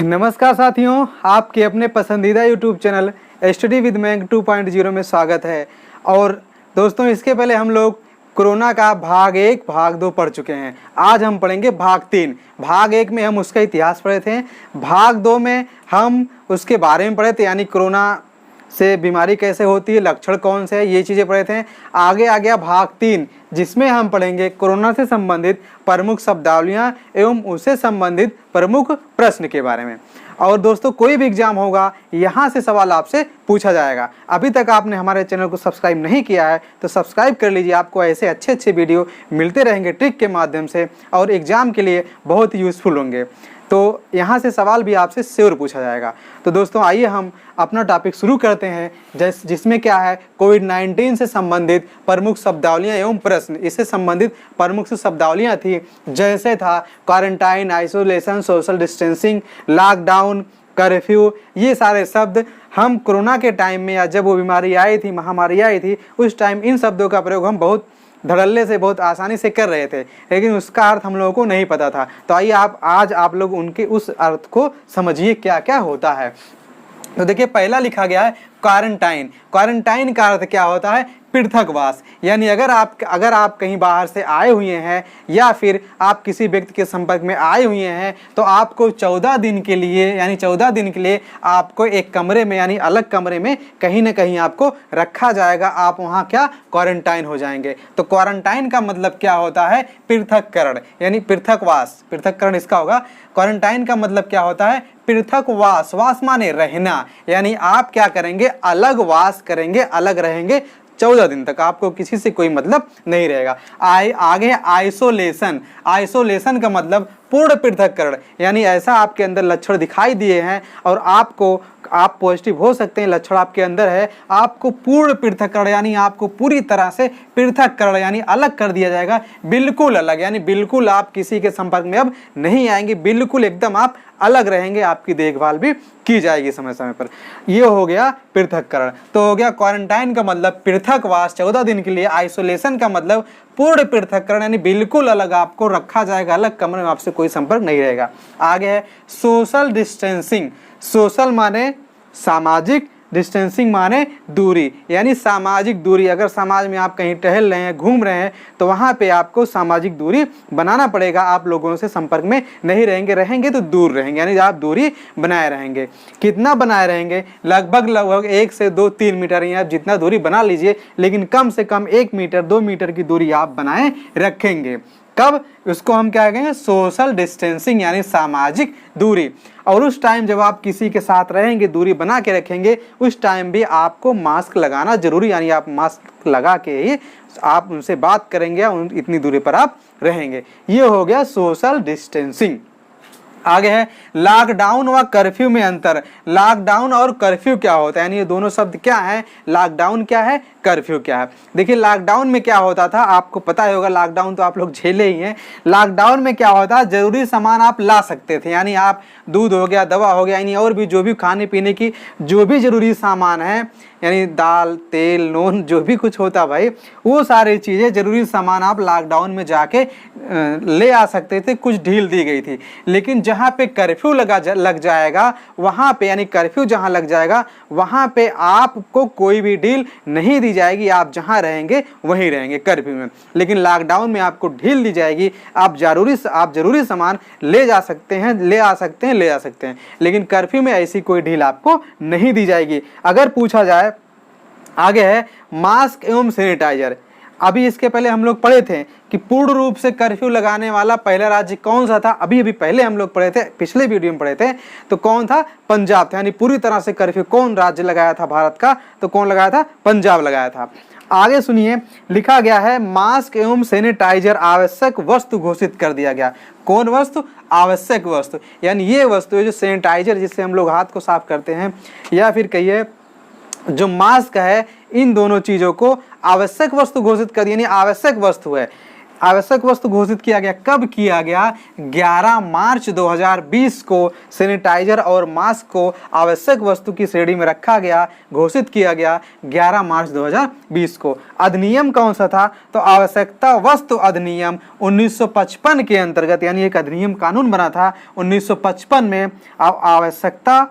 नमस्कार साथियों, आपके अपने पसंदीदा यूट्यूब चैनल स्टडी विद मैंग 2.0 में स्वागत है। और दोस्तों, इसके पहले हम लोग कोरोना का भाग 1 भाग 2 पढ़ चुके हैं। आज हम पढ़ेंगे भाग 3। भाग 1 में हम उसका इतिहास पढ़े थे, भाग 2 में हम उसके बारे में पढ़े थे, यानी कोरोना से बीमारी कैसे होती है, लक्षण कौन से हैं, ये चीज़ें पढ़े थे। आगे आ गया भाग 3, जिसमें हम पढ़ेंगे कोरोना से संबंधित प्रमुख शब्दावलियाँ एवं उससे संबंधित प्रमुख प्रश्न के बारे में। और दोस्तों, कोई भी एग्जाम होगा, यहाँ से सवाल आपसे पूछा जाएगा। अभी तक आपने हमारे चैनल को सब्सक्राइब नहीं किया है तो सब्सक्राइब कर लीजिए। आपको ऐसे अच्छे अच्छे वीडियो मिलते रहेंगे ट्रिक के माध्यम से, और एग्जाम के लिए बहुत यूज़फुल होंगे। तो यहाँ से सवाल भी आपसे श्योर पूछा जाएगा। तो दोस्तों, आइए हम अपना टॉपिक शुरू करते हैं, जिसमें क्या है, कोविड-19 से संबंधित प्रमुख शब्दावलियाँ एवं प्रश्न। इससे संबंधित प्रमुख शब्दावलियाँ थी, जैसे था quarantine, isolation, social distancing, lockdown, curfew. ये सारे शब्द हम कोरोना के टाइम में, या जब वो बीमारी आई थी, महामारी आई थी, उस टाइम इन शब्दों का प्रयोग हम बहुत धड़ल्ले से, बहुत आसानी से कर रहे थे, लेकिन उसका अर्थ हम लोगों को नहीं पता था। तो आइए आज आप लोग उनके उस अर्थ को समझिए क्या क्या होता है। तो देखिए, पहला लिखा गया है क्वारंटाइन। क्वारंटाइन का अर्थ क्या होता है? पृथकवास। यानी अगर आप कहीं बाहर से आए हुए हैं, या फिर आप किसी व्यक्ति के संपर्क में आए हुए हैं, तो आपको 14 दिन के लिए आपको एक कमरे में, यानी अलग कमरे में कहीं ना कहीं आपको रखा जाएगा। आप वहाँ क्या, क्वारंटाइन हो जाएंगे। तो क्वारंटाइन का मतलब क्या होता है? पृथक्करण, यानी पृथकवास। पृथक्करण इसका होगा। क्वारंटाइन का मतलब क्या होता है? पृथकवास। वास माने रहना, यानी आप क्या करेंगे, अलग वास करेंगे, अलग रहेंगे 14 दिन तक, आपको किसी से कोई मतलब नहीं रहेगा। आगे आइसोलेशन। आइसोलेशन का मतलब पूर्ण पृथक्करण, यानी ऐसा आपके अंदर लक्षण दिखाई दिए हैं और आप पॉजिटिव हो सकते हैं, लक्षण आपके अंदर है, आपको पूर्ण पृथक्करण, यानी आपको पूरी तरह से पृथक्करण यानी अलग कर दिया जाएगा। बिल्कुल अलग, यानी बिल्कुल आप किसी के संपर्क में अब नहीं आएंगे, बिल्कुल एकदम आप अलग रहेंगे, आपकी देखभाल भी की जाएगी समय समय पर। ये हो गया पृथक्करण। तो हो गया क्वारंटाइन का मतलब पृथकवास 14 दिन के लिए। आइसोलेशन का मतलब पूर्ण पृथक्करण, यानी बिल्कुल अलग आपको रखा जाएगा, अलग कमरे में, आपसे कोई संपर्क नहीं रहेगा। आगे है सोशल डिस्टेंसिंग। सोशल माने सामाजिक, डिस्टेंसिंग माने दूरी, यानी सामाजिक दूरी। अगर समाज में आप कहीं टहल रहे हैं, घूम रहे हैं, तो वहाँ पे आपको सामाजिक दूरी बनाना पड़ेगा। आप लोगों से संपर्क में नहीं रहेंगे तो दूर रहेंगे, यानी आप दूरी बनाए रहेंगे। कितना बनाए रहेंगे? लगभग 1 से 2-3 मीटर, या आप जितना दूरी बना लीजिए, लेकिन कम से कम 1 मीटर 2 मीटर की दूरी आप बनाए रखेंगे। कब? उसको हम क्या कहेंगे? सोशल डिस्टेंसिंग, यानी सामाजिक दूरी। और उस टाइम जब आप किसी के साथ रहेंगे, दूरी बना के रखेंगे, उस टाइम भी आपको मास्क लगाना जरूरी, यानी आप मास्क लगा के ही आप उनसे बात करेंगे, इतनी दूरी पर आप रहेंगे। ये हो गया सोशल डिस्टेंसिंग। आगे है लॉकडाउन व कर्फ्यू में अंतर। लॉकडाउन और कर्फ्यू क्या होता है, यानी ये दोनों शब्द क्या है? लॉकडाउन क्या है, कर्फ्यू क्या है? देखिए, लॉकडाउन में क्या होता था, आपको पता ही होगा, लॉकडाउन तो आप लोग झेले ही हैं। लॉकडाउन में क्या होता है, जरूरी सामान आप ला सकते थे, यानी आप दूध हो गया, दवा हो गया, यानी और भी जो भी खाने पीने की जो भी जरूरी सामान है, यानी दाल, तेल, नून, जो भी कुछ होता भाई, वो सारी चीज़ें, जरूरी सामान आप लॉकडाउन में जाके ले आ सकते थे। कुछ ढील दी गई थी। लेकिन जहाँ पे कर्फ्यू लग जाएगा, वहाँ पे, यानी कर्फ्यू जहाँ लग जाएगा, वहाँ पे आपको कोई भी ढील नहीं दी जाएगी। आप जहाँ रहेंगे वहीं रहेंगे कर्फ्यू में। लेकिन लॉकडाउन में आपको ढील दी जाएगी। आप जरूरी सामान ले जा सकते हैं, ले आ सकते हैं, लेकिन कर्फ्यू में ऐसी कोई ढील आपको नहीं दी जाएगी। अगर पूछा जाए, आगे है मास्क एवं सैनिटाइजर। अभी इसके पहले हम लोग पढ़े थे कि पूर्ण रूप से कर्फ्यू लगाने वाला पहला राज्य कौन सा था। अभी पहले हम लोग पढ़े थे, पिछले वीडियो में पढ़े थे, तो कौन था? पंजाब था। यानी पूरी तरह से कर्फ्यू कौन राज्य लगाया था भारत का? तो कौन लगाया था? पंजाब लगाया था। आगे सुनिए, लिखा गया है मास्क एवं सैनिटाइजर आवश्यक वस्तु घोषित कर दिया गया। कौन वस्तु? आवश्यक वस्तु, यानी ये वस्तु है जो सैनिटाइजर, जिससे हम लोग हाथ को साफ करते हैं, या फिर कहिए जो मास्क है, इन दोनों चीज़ों को आवश्यक वस्तु घोषित कर, यानी आवश्यक वस्तु है। आवश्यक वस्तु घोषित किया गया। कब किया गया? 11 मार्च 2020 को सैनिटाइजर और मास्क को आवश्यक वस्तु की श्रेणी में रखा गया, घोषित किया गया 11 मार्च 2020 को। अधिनियम कौन सा था? तो आवश्यकता वस्तु अधिनियम 1955 के अंतर्गत, यानी एक अधिनियम कानून बना था 1955 में। आवश्यकता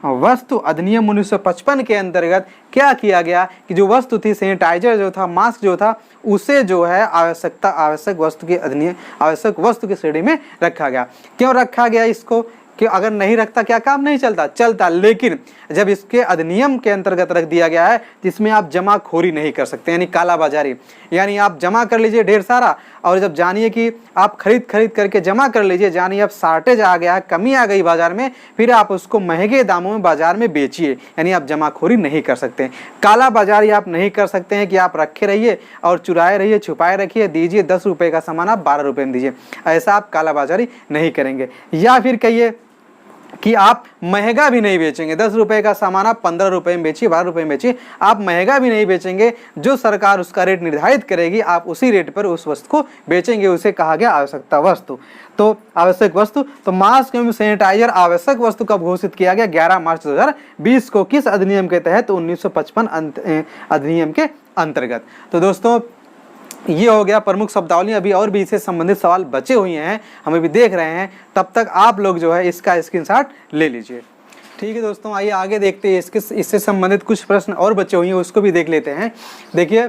वस्तु अधिनियम 1955 के अंतर्गत क्या किया गया कि जो वस्तु थी, सैनिटाइजर जो था, मास्क जो था, उसे जो है आवश्यक वस्तु की अधिनियम आवश्यक वस्तु की श्रेणी में रखा गया। क्यों रखा गया इसको? कि अगर नहीं रखता क्या काम नहीं चलता, लेकिन जब इसके अधिनियम के अंतर्गत रख दिया गया है जिसमें आप जमाखोरी नहीं कर सकते, यानी कालाबाजारी, यानी आप जमा कर लीजिए ढेर सारा, और जब जानिए कि आप खरीद करके जमा कर लीजिए, जानिए अब शॉर्टेज आ गया, कमी आ गई बाजार में, फिर आप उसको महंगे दामों में बाजार में बेचिए, यानी आप जमाखोरी नहीं कर सकते। कालाबाजारी आप नहीं कर सकते हैं कि आप रखे रहिए और चुराए रहिए, छुपाए रखिए, दीजिए 10 रुपये का सामान आप 12 रुपये में दीजिए, ऐसा आप कालाबाजारी नहीं करेंगे। या फिर कहिए कि आप महंगा भी नहीं बेचेंगे, 10 रुपये का सामान आप 15 रुपये में बेचिए, 12 रुपये में बेचिए, आप महंगा भी नहीं बेचेंगे, जो सरकार उसका रेट निर्धारित करेगी आप उसी रेट पर उस वस्तु को बेचेंगे, उसे कहा गया आवश्यकता वस्तु। तो आवश्यक वस्तु, तो मास्क एवं सैनिटाइजर आवश्यक वस्तु कब घोषित किया गया? 11 मार्च 2020 को। किस अधिनियम के तहत? 1955 अधिनियम के अंतर्गत। तो दोस्तों ये हो गया प्रमुख शब्दावली। अभी और भी इससे संबंधित सवाल बचे हुए हैं, हम अभी देख रहे हैं, तब तक आप लोग जो है इसका स्क्रीनशॉट ले लीजिए। ठीक है दोस्तों, आइए आगे देखते हैं, इससे संबंधित कुछ प्रश्न और बचे हुए हैं, उसको भी देख लेते हैं। देखिए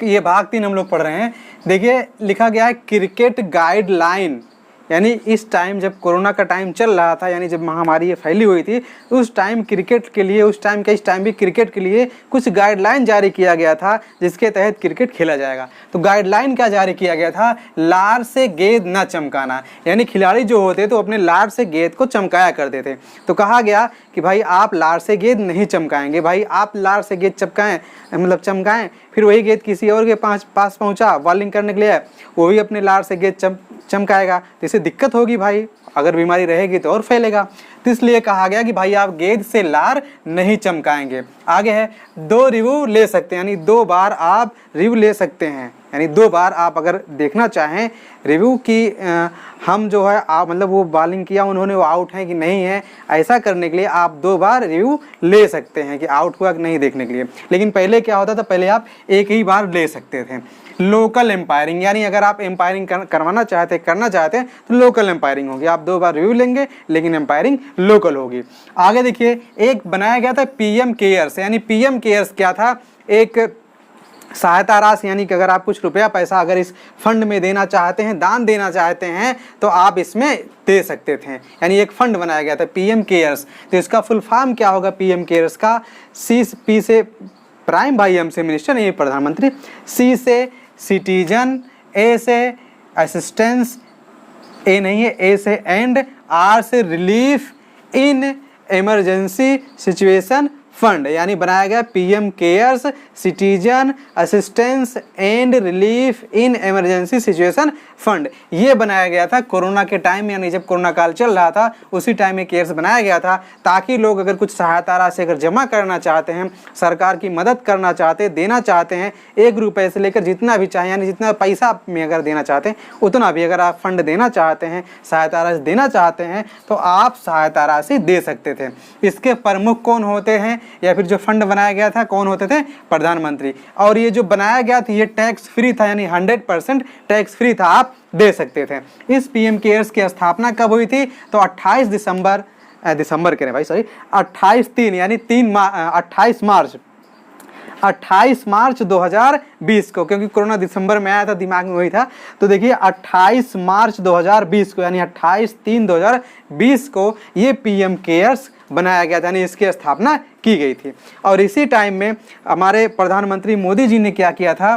ये भाग 3 हम लोग पढ़ रहे हैं। देखिए लिखा गया है क्रिकेट गाइडलाइन, यानी इस टाइम जब कोरोना का टाइम चल रहा था, यानी जब महामारी ये फैली हुई थी, उस टाइम क्रिकेट के लिए, उस टाइम इस टाइम भी क्रिकेट के लिए कुछ गाइडलाइन जारी किया गया था जिसके तहत क्रिकेट खेला जाएगा। तो गाइडलाइन क्या जारी किया गया था? लार से गेंद न चमकाना, यानी खिलाड़ी जो होते तो अपने लार से गेंद को चमकाया करते थे। तो कहा गया कि भाई आप लार से गेंद नहीं चमकाएंगे, भाई आप लार से गेंद चमकाएं, फिर वही गेंद किसी और के पास पहुंचा बॉलिंग करने के लिए, वो भी अपने लार से गेंद चमकाएगा, तो इससे दिक्कत होगी भाई, अगर बीमारी रहेगी तो और फैलेगा। तो इसलिए कहा गया कि भाई आप गेंद से लार नहीं चमकाएंगे। आगे है 2 रिव्यू ले सकते हैं, यानी 2 बार आप रिव्यू ले सकते हैं, यानी 2 बार आप अगर देखना चाहें रिव्यू की हम जो है आप मतलब वो बॉलिंग किया उन्होंने, वो आउट है कि नहीं है, ऐसा करने के लिए आप 2 बार रिव्यू ले सकते हैं कि आउट हुआ कि नहीं देखने के लिए। लेकिन पहले क्या होता था? पहले आप एक ही बार ले सकते थे। लोकल एम्पायरिंग, यानी अगर आप एम्पायरिंग करना चाहते हैं तो लोकल एम्पायरिंग होगी, आप 2 बार रिव्यू लेंगे लेकिन एम्पायरिंग लोकल होगी। आगे देखिए एक बनाया गया था पीएम केयर्स, यानी पीएम केयर्स क्या था? एक सहायता राशि, यानी कि अगर आप कुछ रुपया पैसा अगर इस फंड में देना चाहते हैं, दान देना चाहते हैं, तो आप इसमें दे सकते थे, यानी एक फंड बनाया गया था पीएम केयर्स। तो इसका फुल फॉर्म क्या होगा पीएम केयर्स का? पी से प्राइम, भाई एम से मिनिस्टर, ये प्रधानमंत्री, सी से सिटीजन, ए से असिस्टेंस, ए नहीं है, ए से एंड, आर से relief in emergency situation fund, यानी बनाया गया PM cares citizen assistance and relief in emergency situation fund. ये बनाया गया था कोरोना के टाइम, यानी जब कोरोना काल चल रहा था उसी टाइम में केयर्स बनाया गया था, ताकि लोग अगर कुछ सहायता राशि अगर जमा करना चाहते हैं, सरकार की मदद करना चाहते हैं, देना चाहते हैं, 1 रुपये से लेकर जितना भी चाहे, यानी जितना पैसा में अगर देना चाहते हैं उतना भी अगर आप फंड देना चाहते हैं, सहायता राशि देना चाहते हैं, तो आप सहायता राशि दे सकते थे। इसके प्रमुख कौन होते हैं, या फिर जो फंड बनाया गया था कौन होते थे? प्रधानमंत्री। और ये जो बनाया गया था ये टैक्स फ्री था, यानी 100% टैक्स फ्री था, आप दे सकते थे। इस पीएम केयर्स की स्थापना कब हुई थी? तो 28 दिसंबर करें भाई सॉरी 28/3 यानी 28 मार्च 2020 को, क्योंकि कोरोना दिसंबर में आया था, दिमाग में वही था। तो देखिए 28 मार्च 2020 को, यानी 28/3/2020 को ये पीएम केयर्स बनाया गया था, यानी इसकी स्थापना की गई थी। और इसी टाइम में हमारे प्रधानमंत्री मोदी जी ने क्या किया था?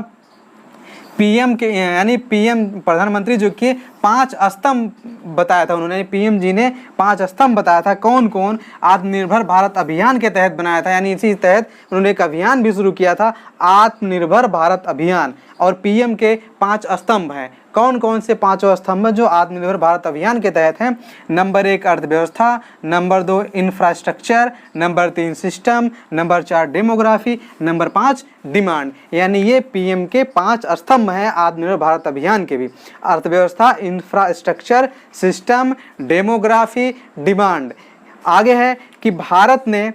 पीएम के यानी पीएम प्रधानमंत्री जो कि 5 स्तंभ बताया था उन्होंने, पीएम जी ने 5 स्तंभ बताया था। कौन कौन? आत्मनिर्भर भारत अभियान के तहत बनाया था, यानी इसी तहत उन्होंने एक अभियान भी शुरू किया था, आत्मनिर्भर भारत अभियान। और पीएम के 5 स्तंभ हैं। कौन कौन से 5 स्तंभ जो आत्मनिर्भर भारत अभियान के तहत हैं? नंबर 1 अर्थव्यवस्था, number 2 infrastructure, number 3 system, number 4 demography, number 5 demand. यानी ये पीएम के 5 स्तंभ हैं आत्मनिर्भर भारत अभियान के भी। अर्थव्यवस्था, इंफ्रास्ट्रक्चर, सिस्टम, डेमोग्राफी, डिमांड। आगे है कि भारत ने,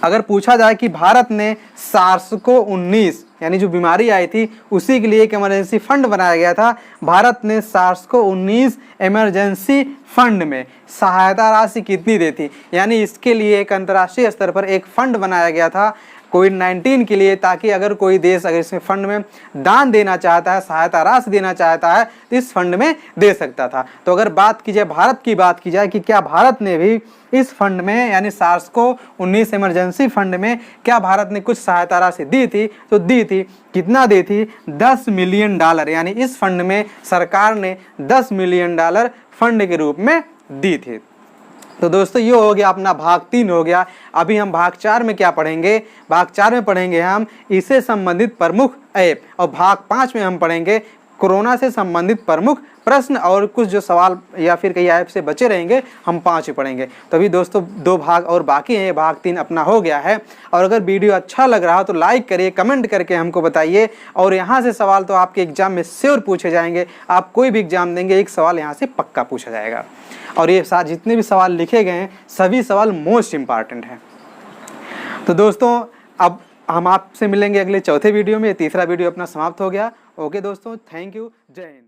अगर पूछा जाए कि भारत ने SARS-CoV-19 यानी जो बीमारी आई थी उसी के लिए एक इमरजेंसी फंड बनाया गया था। भारत ने SARS-CoV-19 इमरजेंसी फंड में सहायता राशि कितनी दी थी? यानी इसके लिए एक अंतर्राष्ट्रीय स्तर पर एक फंड बनाया गया था कोविड-19 के लिए, ताकि अगर कोई देश अगर इसमें फंड में दान देना चाहता है, सहायता राशि देना चाहता है तो इस फंड में दे सकता था। तो अगर बात की जाए, भारत की बात की जाए कि क्या भारत ने भी इस फंड में यानी SARS-CoV-19 इमरजेंसी फंड में क्या भारत ने कुछ सहायता राशि दी थी? तो दी थी। कितना दी थी? $10 मिलियन। यानी इस फंड में सरकार ने $10 मिलियन फंड के रूप में दी थी। तो दोस्तों ये हो गया अपना भाग 3 हो गया। अभी हम भाग 4 में क्या पढ़ेंगे? भाग 4 में पढ़ेंगे हम इससे संबंधित प्रमुख ऐप, और भाग 5 में हम पढ़ेंगे कोरोना से संबंधित प्रमुख प्रश्न और कुछ जो सवाल या फिर कई ऐप से बचे रहेंगे, हम 5 ही पढ़ेंगे। तो अभी दोस्तों 2 भाग और बाकी हैं, भाग 3 अपना हो गया है। और अगर वीडियो अच्छा लग रहा हो तो लाइक करिए, कमेंट करके हमको बताइए। और यहाँ से सवाल तो आपके एग्जाम में श्योर पूछे जाएंगे। आप कोई भी एग्जाम देंगे, एक सवाल यहाँ से पक्का पूछा जाएगा। और ये साथ जितने भी सवाल लिखे गए हैं सभी सवाल मोस्ट इम्पॉर्टेंट हैं। तो दोस्तों अब हम आपसे मिलेंगे अगले चौथे वीडियो में। तीसरा वीडियो अपना समाप्त हो गया। ओके दोस्तों, थैंक यू, जय हिंद।